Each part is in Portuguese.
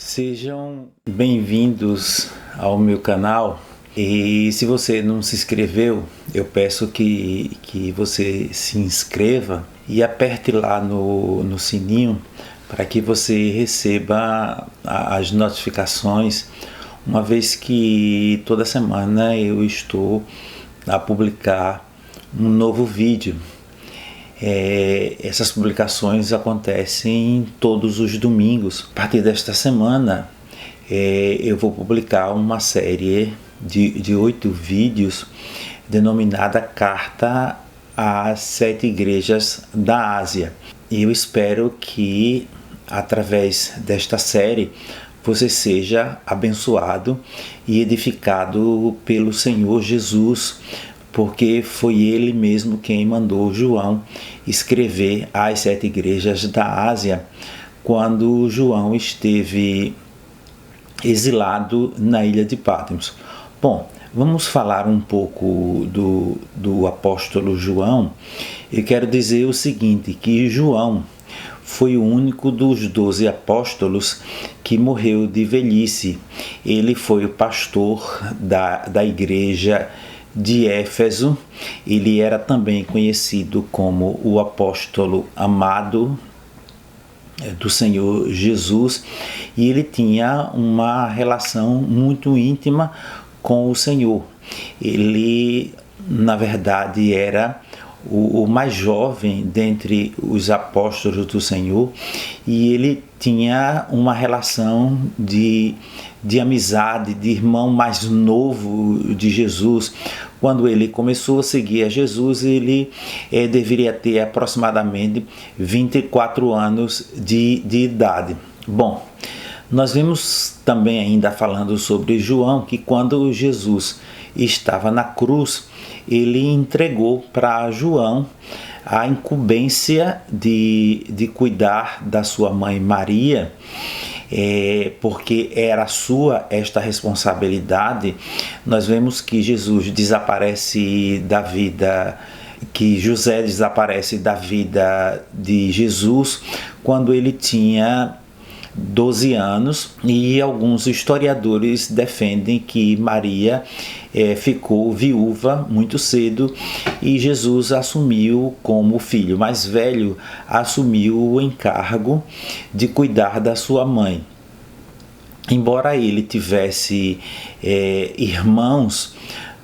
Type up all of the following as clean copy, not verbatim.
Sejam bem-vindos ao meu canal. E se você não se inscreveu, eu peço que você se inscreva e aperte lá no sininho para que você receba as notificações, uma vez que toda semana eu estou a publicar um novo vídeo. Essas publicações acontecem todos os domingos. A partir desta semana eu vou publicar uma série de 8 vídeos denominada Carta às 7 Igrejas da Ásia. E eu espero que através desta série você seja abençoado e edificado pelo Senhor Jesus, porque foi ele mesmo quem mandou João escrever às 7 igrejas da Ásia, quando João esteve exilado na ilha de Patmos. Bom, vamos falar um pouco do apóstolo João. Eu quero dizer o seguinte, que João foi o único dos 12 apóstolos que morreu de velhice. Ele foi o pastor da igreja de Éfeso. Ele era também conhecido como o apóstolo amado do Senhor Jesus, e ele tinha uma relação muito íntima com o Senhor. Ele, na verdade, era o mais jovem dentre os apóstolos do Senhor, e ele tinha uma relação de amizade, de irmão mais novo de Jesus. Quando ele começou a seguir a Jesus, ele deveria ter aproximadamente 24 anos de idade. Bom, nós vimos também ainda falando sobre João, que quando Jesus estava na cruz, ele entregou para João a incumbência de cuidar da sua mãe Maria, porque era sua esta responsabilidade. Nós vemos que Jesus desaparece da vida, que José desaparece da vida de Jesus quando ele tinha 12 anos, e alguns historiadores defendem que Maria ficou viúva muito cedo e Jesus assumiu, como filho mais velho, assumiu o encargo de cuidar da sua mãe. Embora ele tivesse irmãos,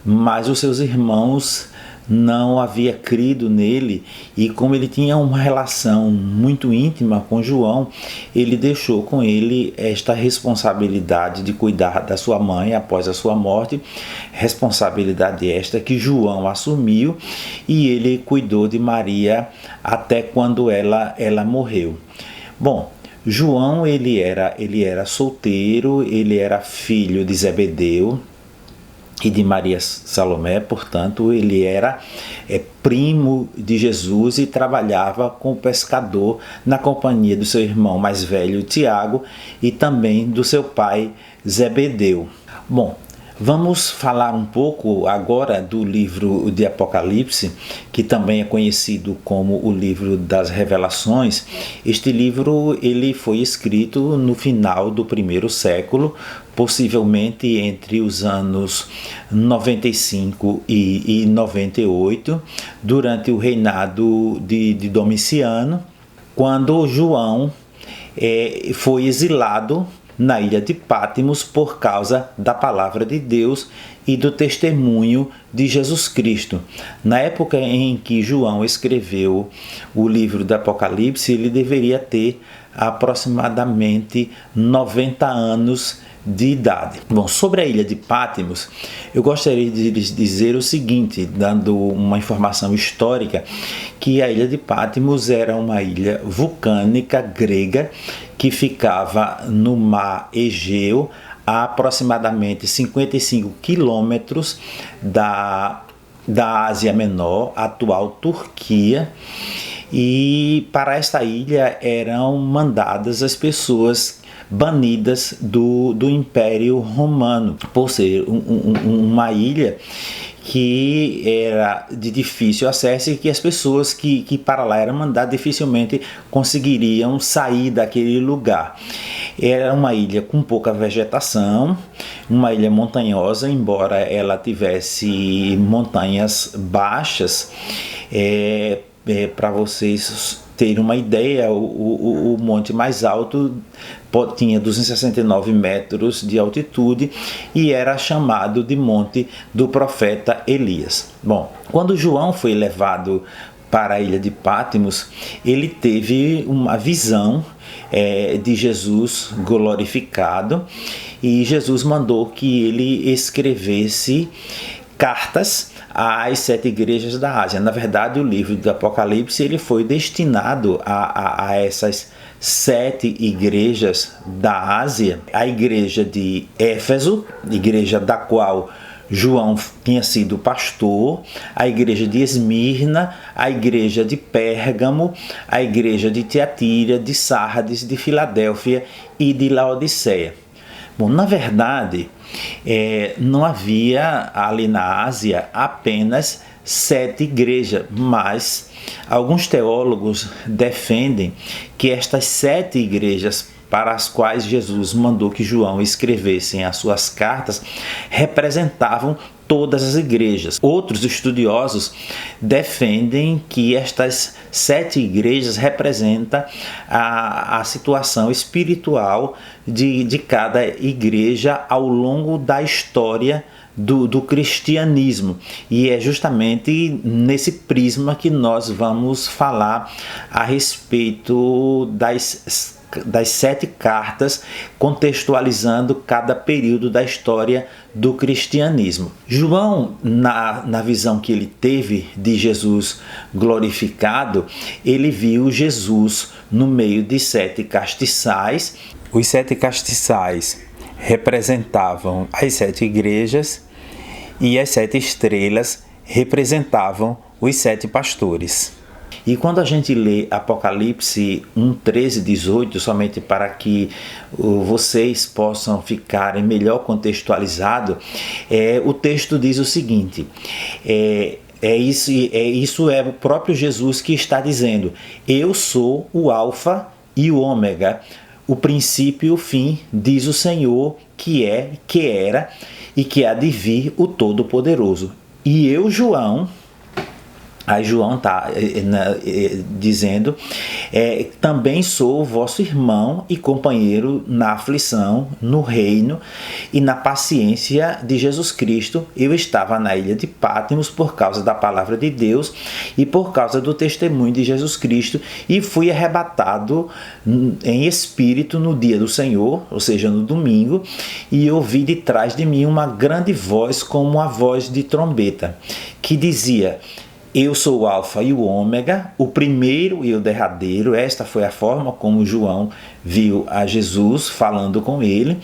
mas os seus irmãos não havia crido nele, e como ele tinha uma relação muito íntima com João, ele deixou com ele esta responsabilidade de cuidar da sua mãe após a sua morte, responsabilidade esta que João assumiu, e ele cuidou de Maria até quando ela morreu. Bom, João ele era solteiro, ele era filho de Zebedeu e de Maria Salomé, portanto ele era primo de Jesus e trabalhava com o pescador na companhia do seu irmão mais velho Tiago e também do seu pai Zebedeu. Bom, vamos falar um pouco agora do livro de Apocalipse, que também é conhecido como o livro das Revelações. Este livro ele foi escrito no final do primeiro século, possivelmente entre os anos 95 e 98, durante o reinado de Domiciano, quando João foi exilado na ilha de Patmos por causa da palavra de Deus e do testemunho de Jesus Cristo. Na época em que João escreveu o livro do Apocalipse, ele deveria ter aproximadamente 90 anos de idade. Bom, sobre a ilha de Patmos, eu gostaria de lhes dizer o seguinte, dando uma informação histórica, que a ilha de Patmos era uma ilha vulcânica grega que ficava no mar Egeu, a aproximadamente 55 quilômetros da Ásia Menor, atual Turquia, e para esta ilha eram mandadas as pessoas banidas do Império Romano, por ser uma ilha que era de difícil acesso e que as pessoas que para lá eram mandadas dificilmente conseguiriam sair daquele lugar. Era uma ilha com pouca vegetação, uma ilha montanhosa, embora ela tivesse montanhas baixas. Para vocês terem uma ideia, o monte mais alto tinha 269 metros de altitude e era chamado de Monte do Profeta Elias. Bom, quando João foi levado para a ilha de Patmos, ele teve uma visão de Jesus glorificado, e Jesus mandou que ele escrevesse cartas às 7 igrejas da Ásia. Na verdade, o livro do Apocalipse ele foi destinado a essas 7 igrejas da Ásia. A igreja de Éfeso, igreja da qual João tinha sido pastor, a igreja de Esmirna, a igreja de Pérgamo, a igreja de Tiatira, de Sardes, de Filadélfia e de Laodiceia. Bom, na verdade, não havia ali na Ásia apenas 7 igrejas, mas alguns teólogos defendem que estas 7 igrejas para as quais Jesus mandou que João escrevesse as suas cartas representavam todas as igrejas. Outros estudiosos defendem que estas 7 igrejas representam a situação espiritual de cada igreja ao longo da história do cristianismo, e é justamente nesse prisma que nós vamos falar a respeito das 7 cartas, contextualizando cada período da história do cristianismo. João, na visão que ele teve de Jesus glorificado, ele viu Jesus no meio de 7 castiçais. Os 7 castiçais representavam as 7 igrejas e as 7 estrelas representavam os 7 pastores. E quando a gente lê Apocalipse 1, 13, 18, somente para que vocês possam ficarem melhor contextualizados, o texto diz o seguinte: isso é o próprio Jesus que está dizendo: eu sou o Alfa e o Ômega, o princípio e o fim, diz o Senhor, que é, que era e que há de vir, o Todo-Poderoso. E eu, João... Aí João está dizendo, também sou vosso irmão e companheiro na aflição, no reino e na paciência de Jesus Cristo. Eu estava na ilha de Patmos por causa da palavra de Deus e por causa do testemunho de Jesus Cristo, e fui arrebatado em espírito no dia do Senhor, ou seja, no domingo, e ouvi de trás de mim uma grande voz como a voz de trombeta, que dizia: eu sou o Alfa e o Ômega, o primeiro e o derradeiro. Esta foi a forma como João viu a Jesus falando com ele.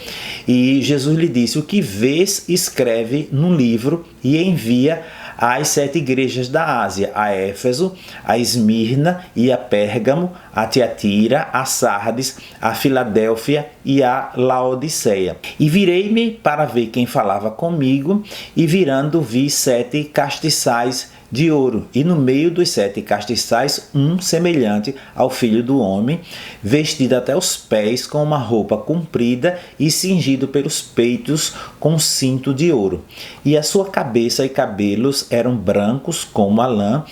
E Jesus lhe disse: o que vês, escreve no livro e envia às 7 igrejas da Ásia: a Éfeso, a Esmirna e a Pérgamo, a Tiatira, a Sardes, a Filadélfia e a Laodiceia. E virei-me para ver quem falava comigo, e virando vi 7 castiçais de ouro, e no meio dos 7 castiçais um semelhante ao Filho do Homem, vestido até os pés com uma roupa comprida e cingido pelos peitos com cinto de ouro. E a sua cabeça e cabelos eram brancos como a lã,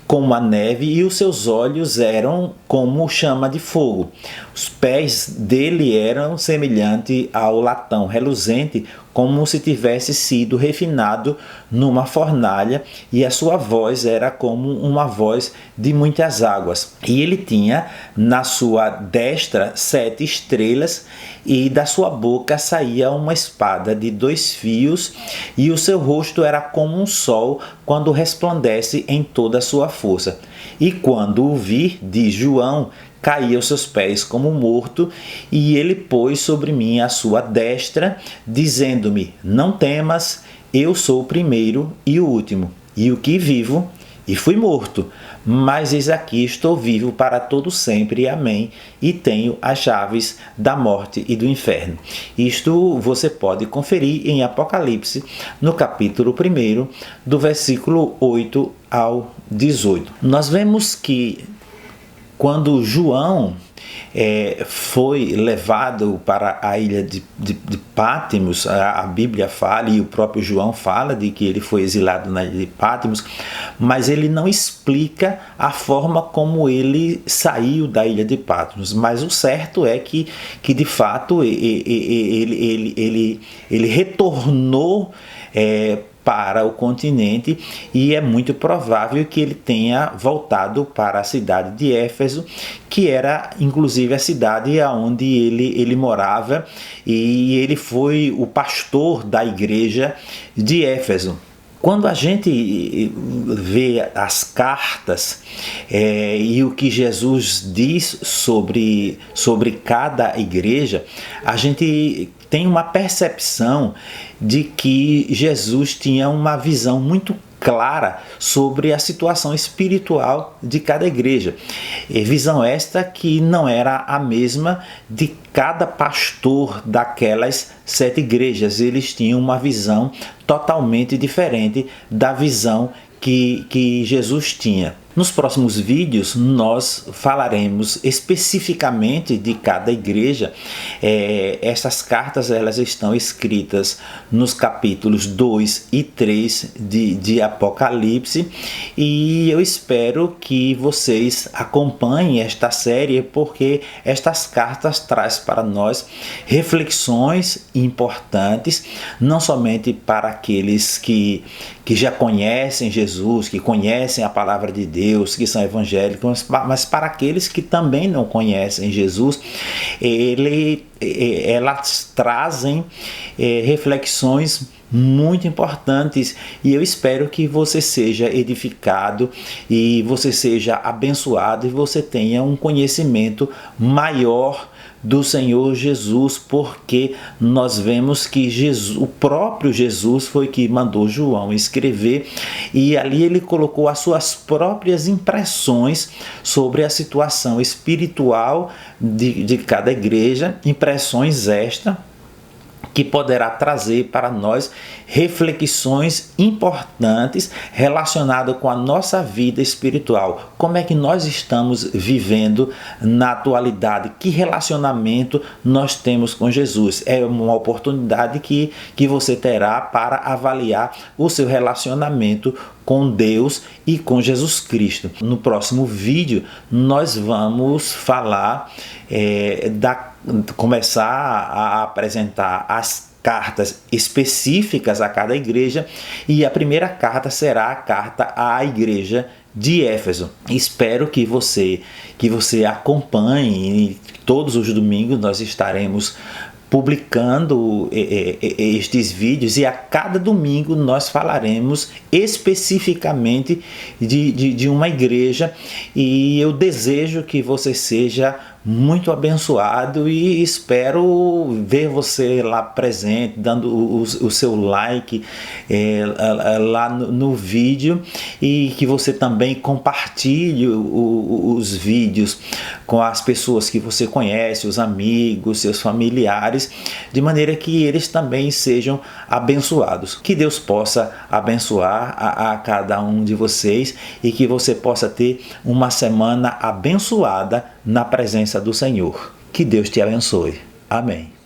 como a neve, e os seus olhos eram como chama de fogo. Os pés dele eram semelhantes ao latão reluzente, como se tivesse sido refinado numa fornalha, e a sua voz era como uma voz de muitas águas. E ele tinha na sua destra 7 estrelas, e da sua boca saía uma espada de 2 fios, e o seu rosto era como um sol quando resplandece em toda a sua força. E quando o vi, diz João, caí aos seus pés como morto, e ele pôs sobre mim a sua destra, dizendo-me: não temas, eu sou o primeiro e o último, e o que vivo, e fui morto, mas eis aqui estou vivo para todo sempre, amém, e tenho as chaves da morte e do inferno. Isto você pode conferir em Apocalipse, no capítulo 1, do versículo 8 ao 18. Nós vemos que quando João foi levado para a ilha de Patmos, a Bíblia fala, e o próprio João fala de que ele foi exilado na ilha de Patmos, mas ele não explica a forma como ele saiu da ilha de Patmos. Mas o certo é que de fato ele retornou para o continente, e é muito provável que ele tenha voltado para a cidade de Éfeso, que era inclusive a cidade onde ele morava, e ele foi o pastor da igreja de Éfeso. Quando a gente vê as cartas e o que Jesus diz sobre cada igreja, a gente tem uma percepção de que Jesus tinha uma visão muito clara sobre a situação espiritual de cada igreja. Visão esta que não era a mesma de cada pastor daquelas 7 igrejas. Eles tinham uma visão totalmente diferente da visão que Jesus tinha. Nos próximos vídeos nós falaremos especificamente de cada igreja. Essas cartas elas estão escritas nos capítulos 2 e 3 de Apocalipse, e eu espero que vocês acompanhem esta série, porque estas cartas trazem para nós reflexões importantes, não somente para aqueles que já conhecem Jesus, que conhecem a palavra de Deus, que são evangélicos, mas para aqueles que também não conhecem Jesus, elas trazem reflexões muito importantes, e eu espero que você seja edificado e você seja abençoado e você tenha um conhecimento maior do Senhor Jesus, porque nós vemos que Jesus, o próprio Jesus foi que mandou João escrever, e ali ele colocou as suas próprias impressões sobre a situação espiritual de cada igreja, impressões estas que poderá trazer para nós reflexões importantes relacionadas com a nossa vida espiritual. Como é que nós estamos vivendo na atualidade? Que relacionamento nós temos com Jesus? É uma oportunidade que você terá para avaliar o seu relacionamento com Deus e com Jesus Cristo. No próximo vídeo nós vamos falar começar a apresentar as cartas específicas a cada igreja, e a primeira carta será a carta à igreja de Éfeso. Espero que você acompanhe. Todos os domingos nós estaremos publicando estes vídeos, e a cada domingo nós falaremos especificamente de uma igreja, e eu desejo que você seja muito abençoado, e espero ver você lá presente, dando o seu like lá no vídeo, e que você também compartilhe os vídeos com as pessoas que você conhece, os amigos, seus familiares, de maneira que eles também sejam abençoados. Que Deus possa abençoar a cada um de vocês, e que você possa ter uma semana abençoada na presença do Senhor. Que Deus te abençoe. Amém.